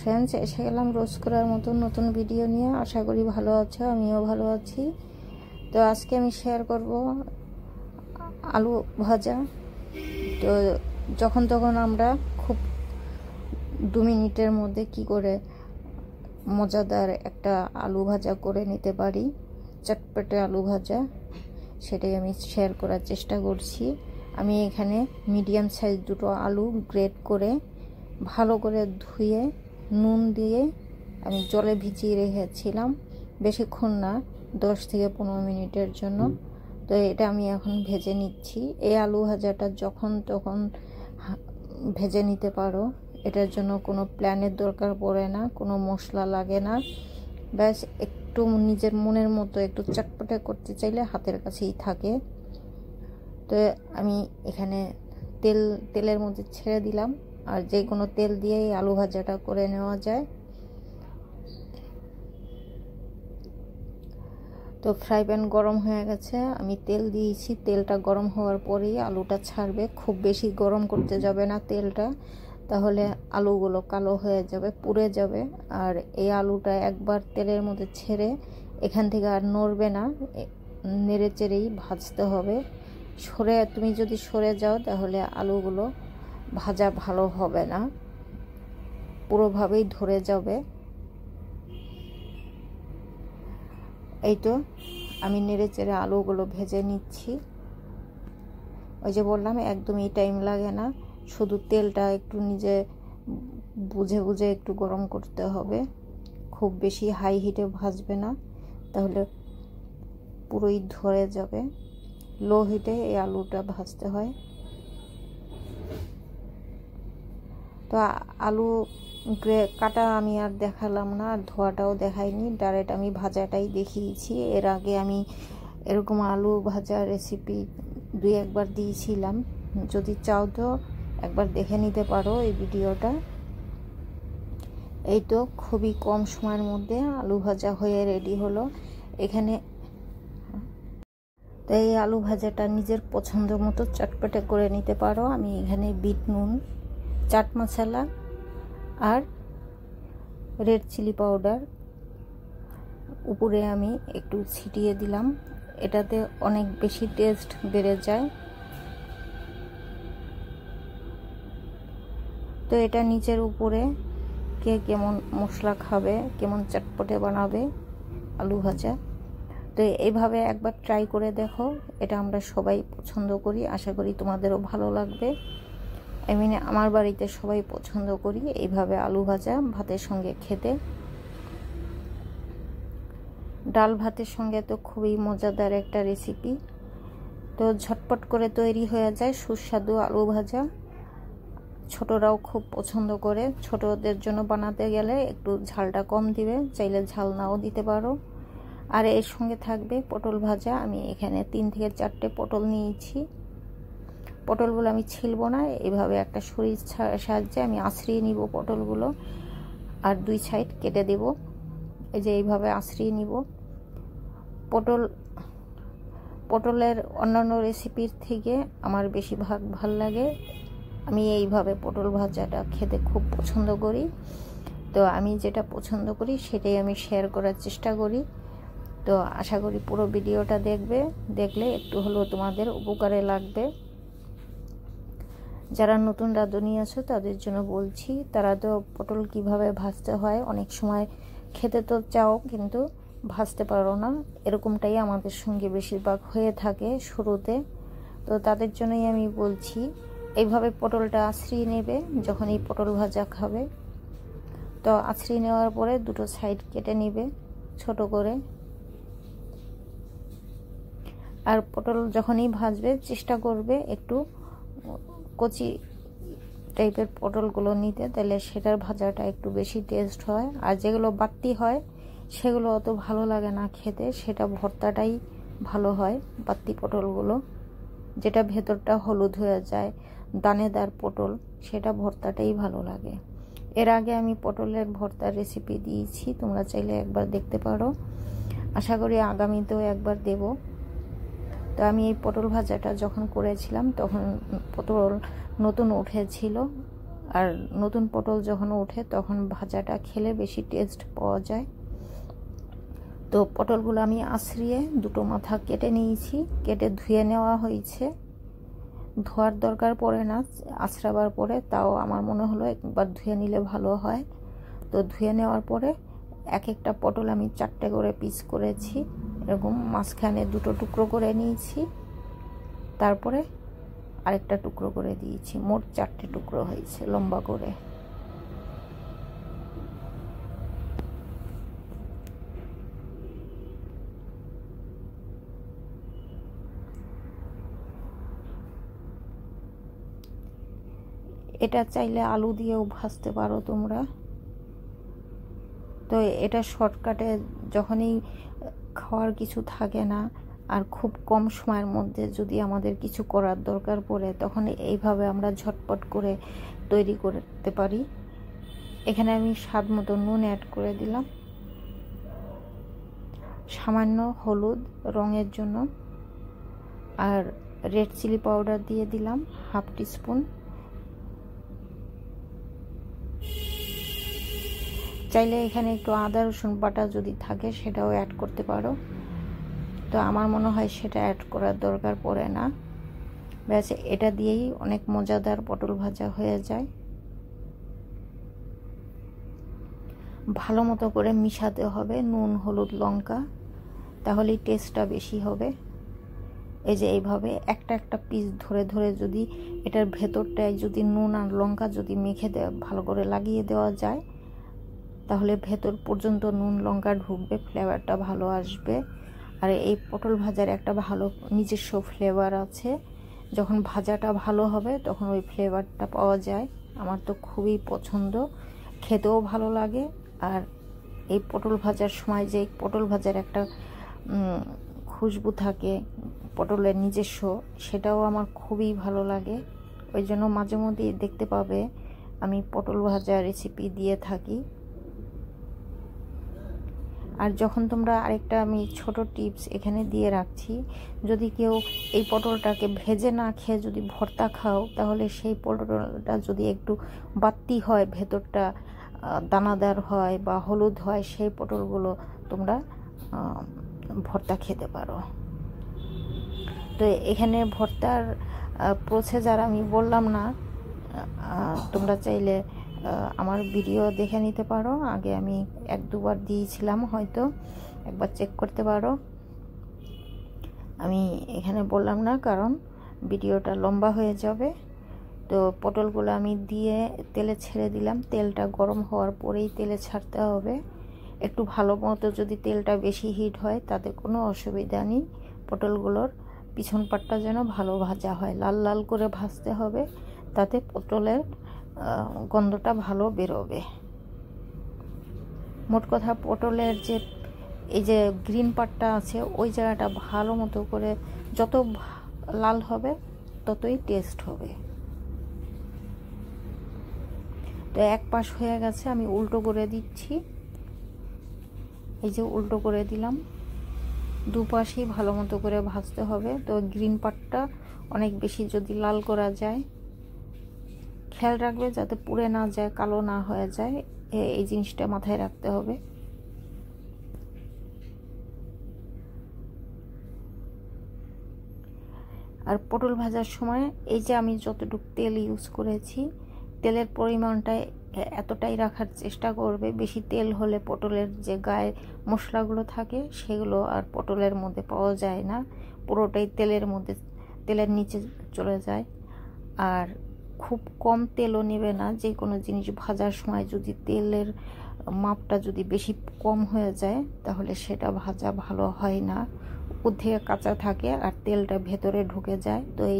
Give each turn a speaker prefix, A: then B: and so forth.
A: Friends, এসে গেলাম রোজ করার মতন নতুন ভিডিও নিয়ে। আশা করি ভালো আছো, আমিও ভালো আছি। তো আজকে আমি শেয়ার করব আলু ভাজা। তো যখন তখন আমরা খুব 2 মিনিটের মধ্যে কি করে মজাদার একটা আলু ভাজা করে নিতে পারি, চটপটে আলু ভাজা, সেটাই আমি শেয়ার করার চেষ্টা করছি। আমি এখানে মিডিয়াম সাইজ 2টো আলু গ্রেট করে ভালো করে ধুয়ে নুন দিয়ে আমি জলে ভিজিয়ে রেখেছিলাম, বেশিক্ষণ না, 10 থেকে 15 মিনিটের জন্য। তো এটা আমি এখন ভেজে নিচ্ছি। এই আলু ভাজাটা যখন তখন ভেজে নিতে পারো, এটার জন্য কোনো প্ল্যানের দরকার পড়ে না, কোনো মশলা লাগে না। ব্যাস একটু নিজের মনের মতো একটু চটপটে করতে চাইলে হাতের কাছেই থাকে। তো আমি এখানে তেলের মধ্যে ছেড়ে দিলাম, আর যে কোনো তেল দিয়েই আলু ভাজাটা করে নেওয়া যায়। তো ফ্রাই প্যান গরম হয়ে গেছে, আমি তেল দিয়েছি। তেলটা গরম হওয়ার পরেই আলুটা ছাড়বে, খুব বেশি গরম করতে যাবে না তেলটা, তাহলে আলুগুলো কালো হয়ে যাবে, পুড়ে যাবে। আর এই আলুটা একবার তেলের মধ্যে ছেড়ে এখান থেকে আর নড়বে না, নেড়ে চেড়েই ভাজতে হবে। তুমি যদি সরে যাও তাহলে আলুগুলো ভাজা ভালো হবে না, পুরোভাবেই ধরে যাবে। এই তো আমি নেড়ে চেড়ে আলুগুলো ভেজে নিচ্ছি। ওই যে বললাম, একদমই টাইম লাগে না, শুধু তেলটা একটু নিজে বুঝে বুঝে একটু গরম করতে হবে। খুব বেশি হাই হিটে ভাজবে না, তাহলে পুরোই ধরে যাবে। লো হিটে এই আলুটা ভাজতে হয়। তো আলু কাটা আমি আর দেখালাম না, আর ধোয়াটাও দেখাইনি, ডাইরেক্ট আমি ভাজাটাই দেখিয়েছি। এর আগে আমি এরকম আলু ভাজা রেসিপি 2-1বার দিয়েছিলাম, যদি চাও তো একবার দেখে নিতে পারো এই ভিডিওটা। এই তো খুবই কম সময়ের মধ্যে আলু ভাজা হয়ে রেডি হলো এখানে। তো এই আলু ভাজাটা নিজের পছন্দ মতো চটপটে করে নিতে পারো। আমি এখানে বিট নুন, চাট মশলা আর রেড চিলি পাউডার উপরে আমি একটু ছিটিয়ে দিলাম, এটাতে অনেক বেশি টেস্ট বেড়ে যায়। তো এটা নিচের উপরে কে কেমন মশলা খাবে, কেমন চটপটে বানাবে আলু ভাজা, তো এইভাবে একবার ট্রাই করে দেখো। এটা আমরা সবাই পছন্দ করি, আশা করি তোমাদেরও ভালো লাগবে। আমার বাড়িতে সবাই পছন্দ করি এইভাবে আলু ভাজা ভাতের সঙ্গে খেতে। ডাল ভাতের সঙ্গে তো খুবই মজাদার একটা রেসিপি। তো ঝটপট করে তৈরি হয়ে যায় সুস্বাদু আলু ভাজা। ছোটরাও খুব পছন্দ করে। ছোটদের জন্য বানাতে গেলে একটু ঝালটা কম দিবে, চাইলে ঝাল নাও দিতে পারো। আর এর সঙ্গে থাকবে পটল ভাজা। আমি এখানে 3 থেকে 4টে পটল নিয়েছি। পটলগুলো আমি ছিলবো না, এইভাবে একটা ছুরির সাহায্যে আমি আঁচড়িয়ে নিব পটলগুলো, আর 2 সাইড কেটে দেব। এই যে এইভাবে আঁচড়িয়ে নিব। পটলের অন্যান্য রেসিপির থেকে আমার বেশিরভাগ ভাল লাগে, আমি এইভাবে পটল ভাজাটা খেতে খুব পছন্দ করি। তো আমি যেটা পছন্দ করি সেটাই আমি শেয়ার করার চেষ্টা করি। তো আশা করি পুরো ভিডিওটা দেখলে একটু হলেও তোমাদের উপকারে লাগবে। যারা নতুন রাঁধুনি আছো তাদের জন্য বলছি, তারা তো পটল কিভাবে ভাজতে হয় অনেক সময় খেতে তো চাও কিন্তু ভাজতে পারো না, এরকমটাই আমাদের সঙ্গে বেশিরভাগ হয়ে থাকে শুরুতে। তো তাদের জন্যই আমি বলছি, এইভাবে পটলটা আঁচড়িয়ে নেবে যখন এই পটল ভাজা খাবে। তো আঁচড়িয়ে নেওয়ার পরে 2টো সাইড কেটে নেবে ছোট করে। আর পটল যখনই ভাজবে চেষ্টা করবে একটু কচি টাইপের পটলগুলো নিতে, তাহলে সেটার ভাজাটা একটু বেশি টেস্ট হয়। আর যেগুলো বাড়তি হয় সেগুলো অত ভালো লাগে না খেতে, সেটা ভর্তাটাই ভালো হয়। বাড়তি পটলগুলো, যেটা ভেতরটা হলুদ হয়ে যায়, দানেদার পটল, সেটা ভর্তাটাই ভালো লাগে। এর আগে আমি পটলের ভর্তার রেসিপি দিয়েছি, তোমরা চাইলে একবার দেখতে পারো। আশা করি আগামীতেও একবার দেব। তো আমি এই পটল ভাজাটা যখন করেছিলাম তখন পটল নতুন উঠেছিল, আর নতুন পটল যখন ওঠে তখন ভাজাটা খেলে বেশি টেস্ট পাওয়া যায়। তো পটলগুলো আমি আঁচড়িয়ে দুটো মাথা কেটে নিয়েছি, কেটে ধুয়ে নেওয়া হয়েছে। ধোয়ার দরকার পড়ে না আঁচড়াবার পরে, তাও আমার মনে হলো একবার ধুয়ে নিলে ভালো হয়। তো ধুয়ে নেওয়ার পরে এক একটা পটল আমি 4টে করে পিস করেছি, এরকম মাঝখানে 2টো টুকরো করে নিয়েছি, তারপরে আরেকটা টুকরো করে দিয়েছি, মোট 4টে টুকরো হয়েছে লম্বা করে। এটা চাইলে আলু দিয়েও ভাজতে পারো তোমরা। তো এটা শর্টকাটে, যখনই খাওয়ার কিছু থাকে না আর খুব কম সময়ের মধ্যে যদি আমাদের কিছু করার দরকার পড়ে, তখন এইভাবে আমরা ঝটপট করে তৈরি করতে পারি। এখানে আমি স্বাদ মতো নুন অ্যাড করে দিলাম, সামান্য হলুদ রঙের জন্য, আর রেড চিলি পাউডার দিয়ে দিলাম 1/2 টিস্পুন। চাইলে এখানে একটু আদা রসুন বাটা যদি থাকে সেটাও অ্যাড করতে পারো। তো আমার মনে হয় সেটা অ্যাড করার দরকার পড়ে না, ব্যাস এটা দিয়েই অনেক মজাদার পটল ভাজা হয়ে যায়। ভালো মতো করে মিশাতে হবে নুন হলুদ লঙ্কা, তাহলেই টেস্টটা বেশি হবে। এই যে এইভাবে একটা একটা পিস ধরে ধরে যদি এটার ভেতরটায় যদি নুন আর লঙ্কা যদি মেখে ভালো করে লাগিয়ে দেওয়া যায়, তাহলে ভেতর পর্যন্ত নুন লঙ্কা ঢুকবে, ফ্লেভারটা ভালো আসবে। আর এই পটল ভাজার একটা ভালো নিজস্ব ফ্লেভার আছে, যখন ভাজাটা ভালো হবে তখন ওই ফ্লেভারটা পাওয়া যায়। আমার তো খুবই পছন্দ, খেতেও ভালো লাগে। আর এই পটল ভাজার সময় যে পটল ভাজার একটা খুশবু থাকে পটলের নিজস্ব, সেটাও আমার খুবই ভালো লাগে। ওই জন্য মাঝে মধ্যে দেখতে পাবে আমি পটল ভাজা রেসিপি দিয়ে থাকি। আর যখন তোমরা আরেকটা আমি ছোট টিপস এখানে দিয়ে রাখছি, যদি কেউ এই পটলটাকে ভেজে না খেয়ে যদি ভর্তা খাও, তাহলে সেই পটলটা যদি একটু বাত্তি হয়, ভেতরটা দানাদার হয় বা হলুদ হয়, সেই পটলগুলো তোমরা ভর্তা খেতে পারো। তো এখানে ভর্তার প্রসেসর আমি বললাম না, তোমরা চাইলে আমার ভিডিও দেখে নিতে পারো। আগে আমি 1-2বার দিয়েছিলাম, হয়তো একবার চেক করতে পারো। আমি এখানে বললাম না, কারণ ভিডিওটা লম্বা হয়ে যাবে। তো পটলগুলো আমি দিয়ে তেলে ছেড়ে দিলাম। তেলটা গরম হওয়ার পরেই তেলে ছাড়তে হবে। একটু ভালো মতো যদি তেলটা বেশি হিট হয় তাতে কোনো অসুবিধা নেই। পটলগুলোর পিছন পাটটা যেন ভালো ভাজা হয়, লাল লাল করে ভাজতে হবে, তাতে পটলের গন্ধটা ভালো বেরোবে। মোট কথা পটলের যে এই যে গ্রিন পার্টটা আছে ওই জায়গাটা ভালো মতো করে যত লাল হবে ততই টেস্ট হবে। তো এক পাশ হয়ে গেছে, আমি উল্টো করে দিচ্ছি। এই যে উল্টো করে দিলাম, দুপাশেই ভালো মতো করে ভাজতে হবে। তো গ্রিন পার্টটা অনেক বেশি যদি লাল করা যায়, খেয়াল রাখবে যাতে পুড়ে না যায়, কালো না হয়ে যায়, এই জিনিসটা মাথায় রাখতে হবে। আর পটল ভাজার সময় এই যে আমি যতটুকু তেল ইউজ করেছি, তেলের পরিমাণটা এতটাই রাখার চেষ্টা করবে। বেশি তেল হলে পটলের যে গায়ে মশলাগুলো থাকে সেগুলো আর পটলের মধ্যে পাওয়া যায় না, পুরোটাই তেলের নিচে চলে যায়। আর খুব কম তেলও নেবে না। যে কোনো জিনিস ভাজার সময় যদি তেলের মাপটা যদি বেশি কম হয়ে যায় তাহলে সেটা ভাজা ভালো হয় না, উপর থেকে কাঁচা থাকে আর তেলটা ভেতরে ঢুকে যায়। তো এই